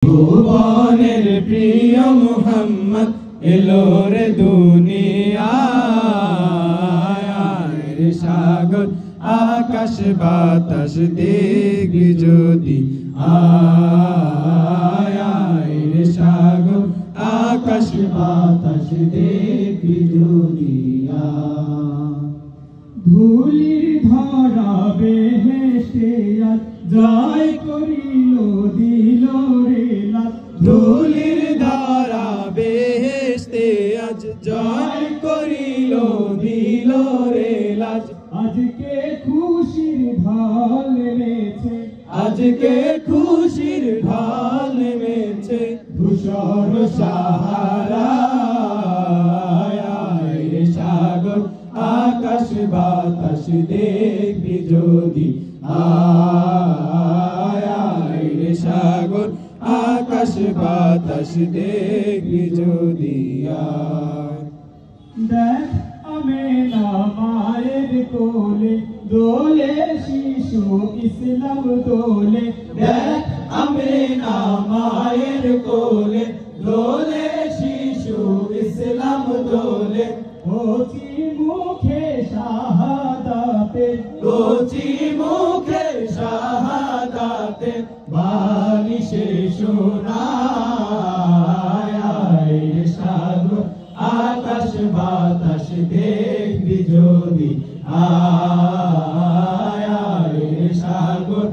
ভুবনের প্রিয় মুহাম্মদ এলো রে দুনিয়ায়, সাগর আকাশ বাতাস দেখবি যদি আয়, সাগর আকাশ বাতাস দেখবি যদি ধুলির ধরা বেহেশতে আজ জয় করিল দিল রে লাজ। ধুলির ধারা বেহেশতে আজ জয় করিল দিল রে লাজ। আজকে খুশির ঢাল নেমেছে, আজকে খুশির ঢাল নেমেছে ধূসর সাহারায়, সাগর আকাশ বাতাস দেখবি যদি আয়, সাগর আকাশ বাতাস দেখবি যদি দেখ আমেনা মায়ের কোলে দোলে শিশু ইসলাম দোলে। দেখ আমেনা মায়ের কোলে দোলে শিশু ইসলাম দোলে। কচি মুখে শাহাদাতে, কচি মুখে শাহাদাতে বালিশে শোনায়, সাগর আকাশ বাতাস দেখবি যদি আয়, সাগর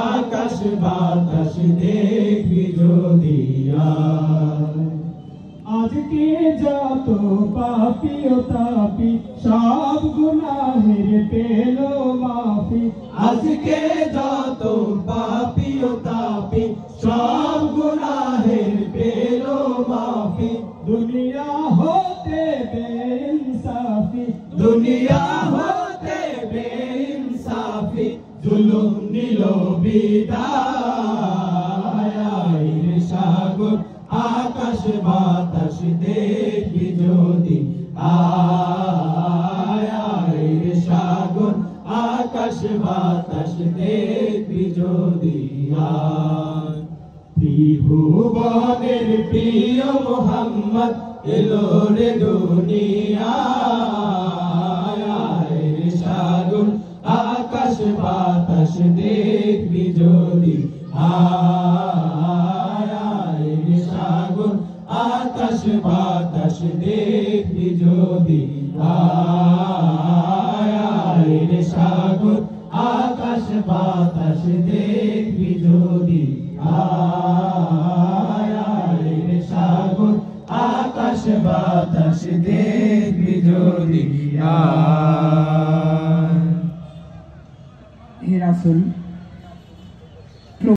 আকাশ বাতাস দেখবি যদি আজকে যত পাপী ও তাপী সব গুনাহের পেল মাফি। আজকে যত পাপী ও তাপী সব গুনাহের পেল মাফি। দুনিয়া হতে বেইনসাফি, দুনিয়া হতে বেইনসাফি জুলুম নিল বিদায়, সাগর আকাশ বাতাস দেখবি যদি আয়, সাগর আকাশ বাতাস দেখবি যদি ত্রিভুবনের প্রিয় মুহাম্মদ এলো রে দুনিয়ায়, সাগর আকাশ বাতাস দেখবি যদি আয়, সাগর আকাশ বাতাস দেখবি যদি আয়, সাগর আকাশ বাতাস দেখবি যদি আয়, সাগর আকাশ বাতাস দেখবি যদি হে রাসূল